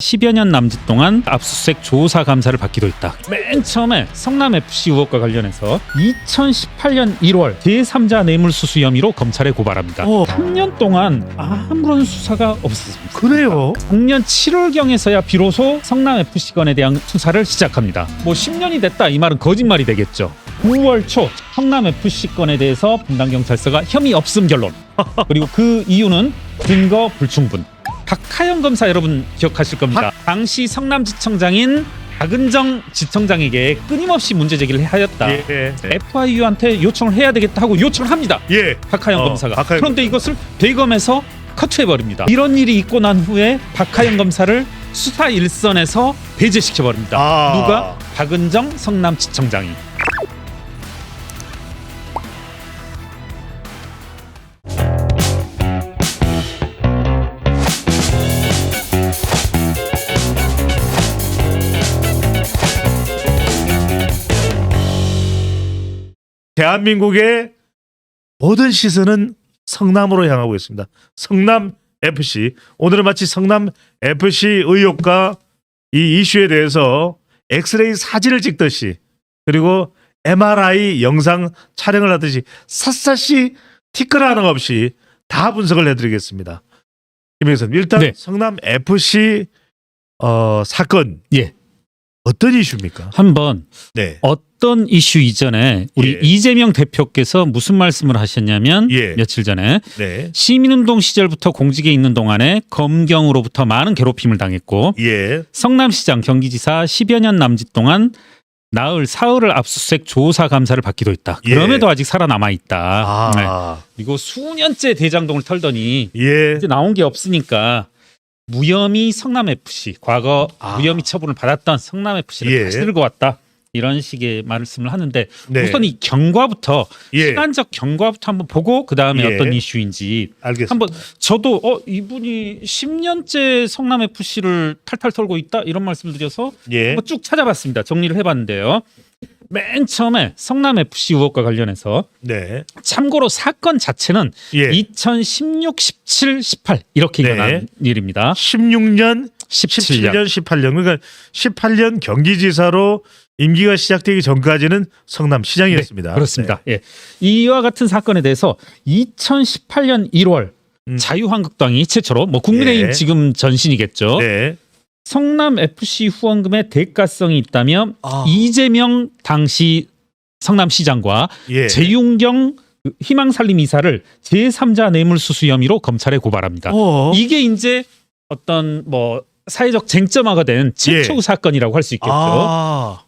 10여 년 남짓 동안 압수수색 조사 감사를 받기도 했다. 맨 처음에 성남FC 의혹과 관련해서 2018년 1월 제3자 뇌물수수 혐의로 검찰에 고발합니다. 3년 동안 아무런 수사가 없었습니다. 그래요? 작년 7월경에서야 비로소 성남FC 건에 대한 수사를 시작합니다. 10년이 됐다 이 말은 거짓말이 되겠죠. 9월 초 성남FC 건에 대해서 분당경찰서가 혐의 없음 결론. 그리고 그 이유는 증거 불충분. 박하영 검사 여러분 기억하실 겁니다. 당시 성남지청장인 박은정 지청장에게 끊임없이 문제 제기를 하였다. FIU한테 요청을 해야 되겠다 하고 요청을 합니다. 박하영 검사가. 그런데 이것을 대검에서 커트해버립니다. 이런 일이 있고 난 후에 박하영 검사를 수사 일선에서 배제시켜버립니다. 누가? 박은정 성남지청장이. 대한민국의 모든 시선은 성남으로 향하고 있습니다. 성남FC. 오늘은 마치 성남FC 의혹과 이 이슈에 대해서 엑스레이 사진을 찍듯이 그리고 MRI 영상 촬영을 하듯이 샅샅이 티끌 하나 없이 다 분석을 해드리겠습니다. 김영선, 일단 네. 성남FC 사건. 어떤 이슈입니까? 한번 어떤 이슈 이전에 우리 이재명 대표께서 무슨 말씀을 하셨냐면 며칠 전에 시민운동 시절부터 공직에 있는 동안에 검경으로부터 많은 괴롭힘을 당했고 성남시장 경기지사 10여 년 남짓 동안 나흘 사흘을 압수수색 조사 감사를 받기도 했다. 그럼에도 아직 살아남아 있다. 그리고 수년째 대장동을 털더니 이제 나온 게 없으니까 무혐의 성남FC, 과거 무혐의 처분을 받았던 성남FC를 다시 들고 왔다. 이런 식의 말씀을 하는데 우선 이 경과부터 시간적 경과부터 한번 보고 그 다음에 어떤 이슈인지 알겠습니다. 한번 저도 이분이 10년째 성남FC를 탈탈 털고 있다 이런 말씀을 드려서 한번 쭉 찾아봤습니다. 정리를 해봤는데요. 맨 처음에 성남FC 의혹과 관련해서 참고로 사건 자체는 2016, 17, 18 이렇게 일어난 일입니다. 16년, 17년, 18년. 그러니까 18년 경기지사로 임기가 시작되기 전까지는 성남시장이었습니다. 그렇습니다. 이와 같은 사건에 대해서 2018년 1월 자유한국당이 최초로 국민의힘 지금 전신이겠죠. 성남FC 후원금에 대가성이 있다며 이재명 당시 성남시장과 재윤경 희망살림 이사를 제3자 뇌물수수 혐의로 검찰에 고발합니다. 이게 이제 어떤 사회적 쟁점화가 된 최초 사건이라고 할 수 있겠죠.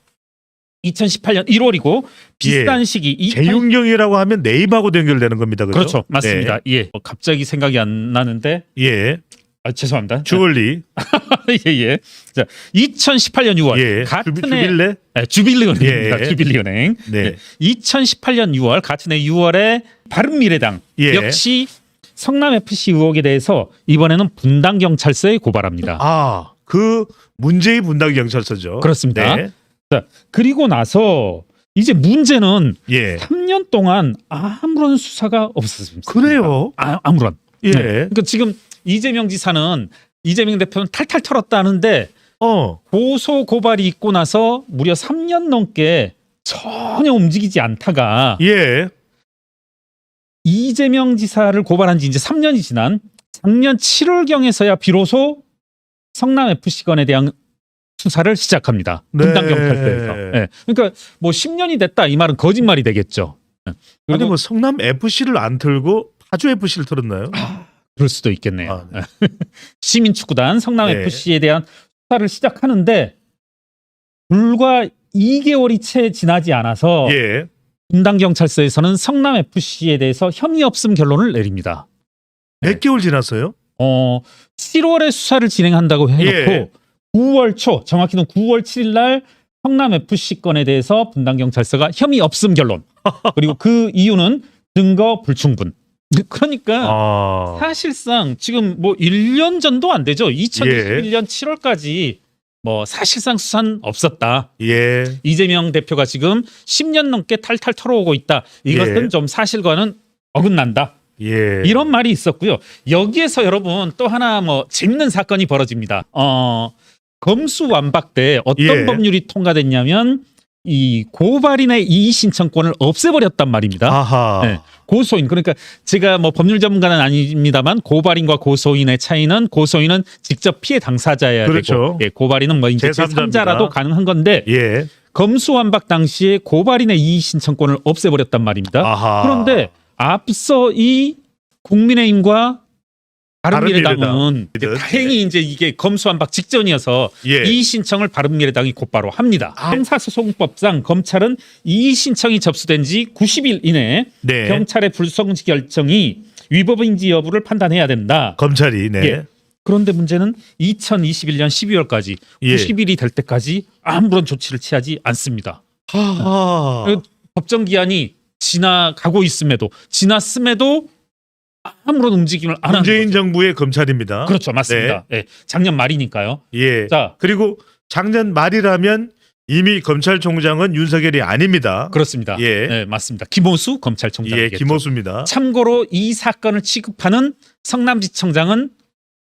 2018년 1월이고 비슷한 시기 재윤경이라고 하면 네임하고 연결되는 겁니다. 그렇죠. 맞습니다. 갑자기 생각이 안 나는데 죄송합니다. 주얼리. 자, 2018년 6월 같은 해 주빌리은행입니다. 주빌리은행. 2018년 6월 같은 해 6월에 바른미래당 역시 성남FC 의혹에 대해서 이번에는 분당경찰서에 고발합니다. 그 문제의 분당경찰서죠. 그렇습니다. 자, 그리고 나서 이제 문제는 3년 동안 아무런 수사가 없었습니다. 그래요? 아무런. 그러니까 지금 이재명 지사는 이재명 대표는 탈탈 털었다는데 고소 고발이 있고 나서 무려 3년 넘게 전혀 움직이지 않다가 이재명 지사를 고발한 지 이제 3년이 지난 작년 7월경에서야 비로소 성남FC 건에 대한 수사를 시작합니다. 분당경찰서에서. 그러니까 10년이 됐다 이 말은 거짓말이 되겠죠. 아니 성남FC를 안 틀고 파주FC를 틀었나요? 그럴 수도 있겠네요. 시민축구단 성남FC에 대한 수사를 시작하는데 불과 2개월이 채 지나지 않아서 분당경찰서에서는 성남FC에 대해서 혐의 없음 결론을 내립니다. 몇 개월 지났어요? 7월에 수사를 진행한다고 해놓고 9월 초, 정확히는 9월 7일 날 성남FC 건에 대해서 분당경찰서가 혐의 없음 결론. 그리고 그 이유는 증거 불충분. 그러니까 사실상 지금 1년 전도 안 되죠. 2021년 7월까지 사실상 수사는 없었다. 이재명 대표가 지금 10년 넘게 탈탈 털어오고 있다. 이것은 좀 사실과는 어긋난다. 이런 말이 있었고요. 여기에서 여러분 또 하나 재밌는 사건이 벌어집니다. 검수완박 때 어떤 예. 법률이 통과됐냐면 이 고발인의 이의 신청권을 없애버렸단 말입니다. 아하. 네. 고소인, 그러니까 제가 뭐 법률 전문가는 아닙니다만 고발인과 고소인의 차이는 고소인은 직접 피해 당사자여야 그렇죠. 되고, 예, 고발인은 뭐 이제 제3자라도 가능한 건데, 예. 검수완박 당시에 고발인의 이의 신청권을 없애버렸단 말입니다. 아하. 그런데 앞서 이 국민의힘과 바른미래당은 바른미래당. 다행히 이제 이게 검수완박 직전이어서 예. 이의 신청을 바른미래당이 곧바로 합니다. 형사소송법상 검찰은 이의 신청이 접수된 지 90일 이내에 네. 경찰의 불성시 결정이 위법인지 여부를 판단해야 된다. 검찰이 네. 예. 그런데 문제는 2021년 12월까지 예. 90일이 될 때까지 아무런 조치를 취하지 않습니다. 하하. 법정 기한이 지났음에도 아무런 움직임을 안 하는 문재인 거죠. 정부의 검찰입니다. 그렇죠, 맞습니다. 예, 작년 말이니까요. 예. 자, 그리고 작년 말이라면 이미 검찰총장은 윤석열이 아닙니다. 그렇습니다. 예. 네, 맞습니다. 김호수 검찰총장이겠죠. 예, 김호수입니다. 참고로 이 사건을 취급하는 성남지청장은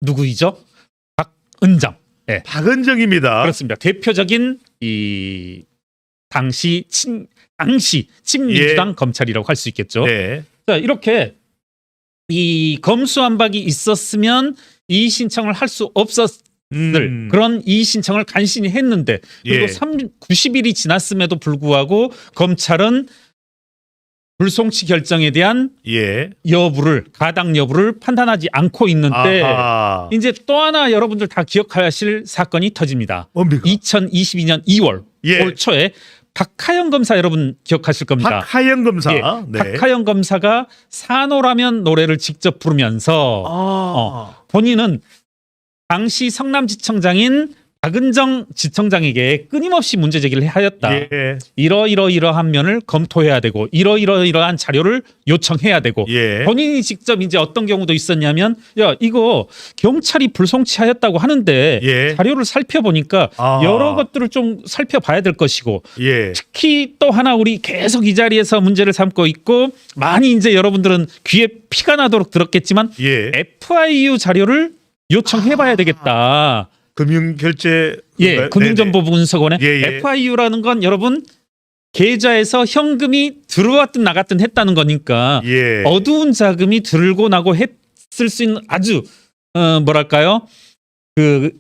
누구이죠? 박은정. 예, 박은정입니다. 그렇습니다. 대표적인 이 당시 친민주당 예. 검찰이라고 할 수 있겠죠. 네. 자, 이렇게 이 검수완박이 있었으면 이의 신청을 할 수 없었을 그런 이의 신청을 간신히 했는데, 그리고 예. 90일이 지났음에도 불구하고 검찰은 불송치 결정에 대한 예. 가당 여부를 판단하지 않고 있는데, 아하. 이제 또 하나 여러분들 다 기억하실 사건이 터집니다. 뭡니까? 2022년 2월 예. 올 초에 박하영 검사, 여러분 기억하실 겁니다. 박하영 검사. 예, 네. 박하영 검사가 산호라면 노래를 직접 부르면서 본인은 당시 성남지청장인 박은정 지청장에게 끊임없이 문제 제기를 하였다. 예. 이러이러한 면을 검토해야 되고 이러이러한 자료를 요청해야 되고, 예. 본인이 직접 이제 어떤 경우도 있었냐면, 야, 이거 경찰이 불송치하였다고 하는데 예. 자료를 살펴보니까 여러 것들을 좀 살펴봐야 될 것이고, 예. 특히 또 하나 우리 계속 이 자리에서 문제를 삼고 있고 많이 이제 여러분들은 귀에 피가 나도록 들었겠지만, 예. FIU 자료를 요청해봐야 되겠다. 금융결제. 예, 금융정보분석원에 예, 예. FIU라는 건 여러분 계좌에서 현금이 들어왔든 나갔든 했다는 거니까, 예. 어두운 자금이 들고 나고 했을 수 있는 아주 뭐랄까요, 그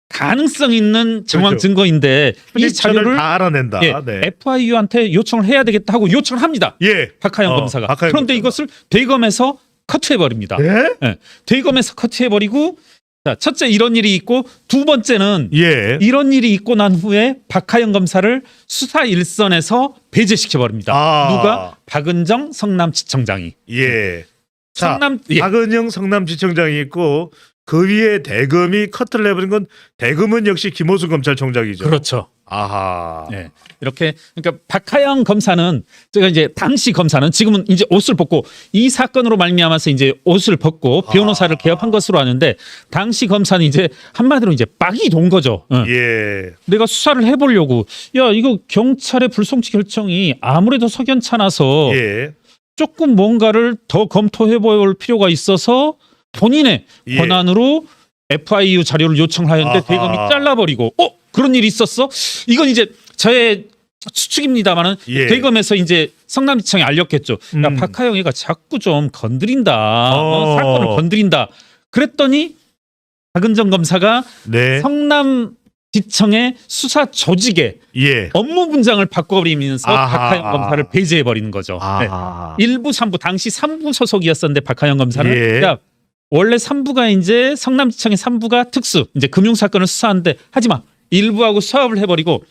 가능성 있는 정황 그렇죠. 증거인데 이 자료를 다 알아낸다. 예, 네. FIU한테 요청을 해야 되겠다 하고 요청을 합니다. 예. 박하영 검사가. 박하영 그런데 검사가. 이것을 대검에서 커트해 버립니다. 예? 예, 대검에서 커트해 버리고, 자, 첫째 이런 일이 있고, 두 번째는 예. 이런 일이 있고 난 후에 박하영 검사를 수사 일선에서 배제시켜 버립니다. 누가? 박은정 성남지청장이. 예. 자, 예. 박은영 성남지청장이 있고 그 위에 대검이 커트를 해버린 건, 대검은 역시 김호수 검찰총장이죠. 그렇죠. 아하. 네. 이렇게, 그러니까 박하영 검사는, 제가 이제 당시 검사는 지금은 이제 옷을 벗고, 이 사건으로 말미암아서 이제 옷을 벗고 변호사를 개업한 것으로 아는데, 당시 검사는 이제 한마디로 이제 빡이 돈 거죠. 응. 예. 내가 수사를 해보려고, 야, 이거 경찰의 불송치 결정이 아무래도 석연찮아서 예. 조금 뭔가를 더 검토해볼 필요가 있어서 본인의 예. 권한으로 FIU 자료를 요청하였는데 아하. 대검이 잘라버리고, 그런 일이 있었어? 이건 이제 저의 추측입니다만은, 예. 대검에서 이제 성남지청에 알렸겠죠. 야, 박하영이가 자꾸 좀 건드린다. 사건을 건드린다. 그랬더니 박은정 검사가 네. 성남지청의 수사 조직에 예. 업무 분장을 바꿔버리면서 아하. 박하영 검사를 배제해버리는 거죠. 네. 아하. 1부, 3부, 당시 3부 소속이었었는데 박하영 검사는, 예. 야, 원래 3부가 이제 성남지청의 3부가 특수, 이제 금융사건을 수사하는데 하지마. 1부하고 수합을 해버리고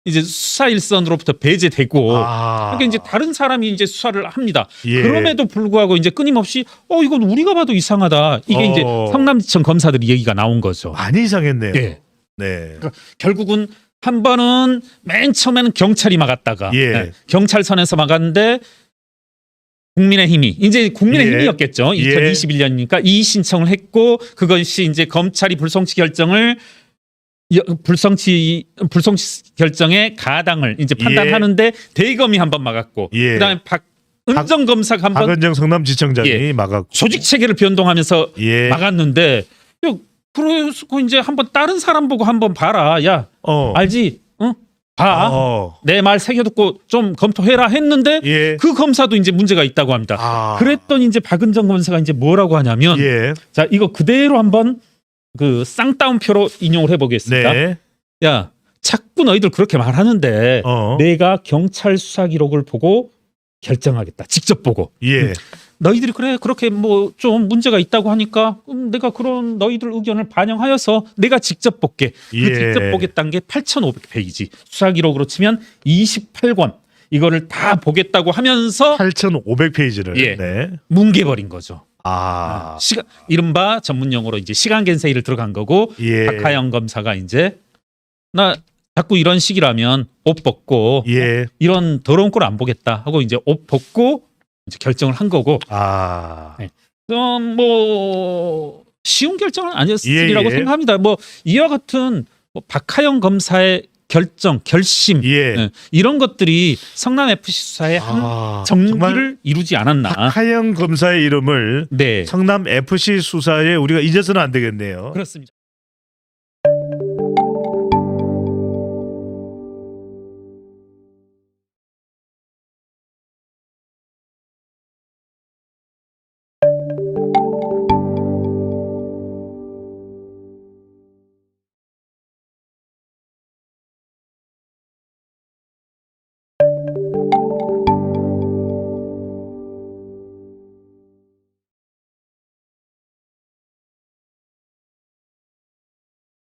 이제 수사 일선으로부터 배제되고, 그러니까 이제 다른 사람이 이제 수사를 합니다. 예. 그럼에도 불구하고 이제 끊임없이 이건 우리가 봐도 이상하다. 이게 이제 성남지청 검사들이 얘기가 나온 거죠. 많이 이상했네요. 예. 네. 그러니까 결국은 한 번은 맨 처음에는 경찰이 막았다가, 예. 경찰선에서 막았는데 국민의힘이, 이제 국민의힘이었겠죠. 예. 2021년이니까 이의 신청을 했고, 그것이 이제 검찰이 불송치 결정의 가당을 이제 판단하는데 대검이 한 번 막았고, 예. 그다음에 박은정 검사가 한 번 박은정 성남지청장이 예. 막았고, 조직 체계를 변동하면서 예. 막았는데, 그래서 이제 한번 다른 사람 보고 한번 봐라. 야, 어. 알지? 응? 봐. 어. 내 말 새겨 듣고 좀 검토해라 했는데 예. 그 검사도 이제 문제가 있다고 합니다. 아. 그랬더니 이제 박은정 검사가 이제 뭐라고 하냐면 예. 자, 이거 그대로 한번 그 쌍따옴표로 인용을 해보겠습니다. 네. 야, 자꾸 너희들 그렇게 말하는데 내가 경찰 수사 기록을 보고 결정하겠다. 직접 보고. 예. 너희들이 그래 그렇게 뭐 좀 문제가 있다고 하니까 내가 그런 너희들 의견을 반영하여서 내가 직접 볼게. 그 예. 직접 보겠다는 게 8,500페이지. 수사 기록으로 치면 28권. 이거를 다 보겠다고 하면서 8,500페이지를 예. 네. 뭉개버린 거죠. 아. 시간 이른바 전문 용어로 이제 시간 갠세이를 들어간 거고 예. 박하영 검사가 이제 나 자꾸 이런 식이라면 옷 벗고 예. 이런 더러운 꼴 안 보겠다 하고 이제 옷 벗고 이제 결정을 한 거고 아. 네. 뭐 쉬운 결정은 아니었으리라고 예, 예. 생각합니다. 뭐 이와 같은 뭐 박하영 검사의 결정, 결심 예. 이런 것들이 성남 FC 수사의 한 정말 정기를 이루지 않았나. 박하영 검사의 이름을 네, 성남 FC 수사에 우리가 잊어서는 안 되겠네요. 그렇습니다.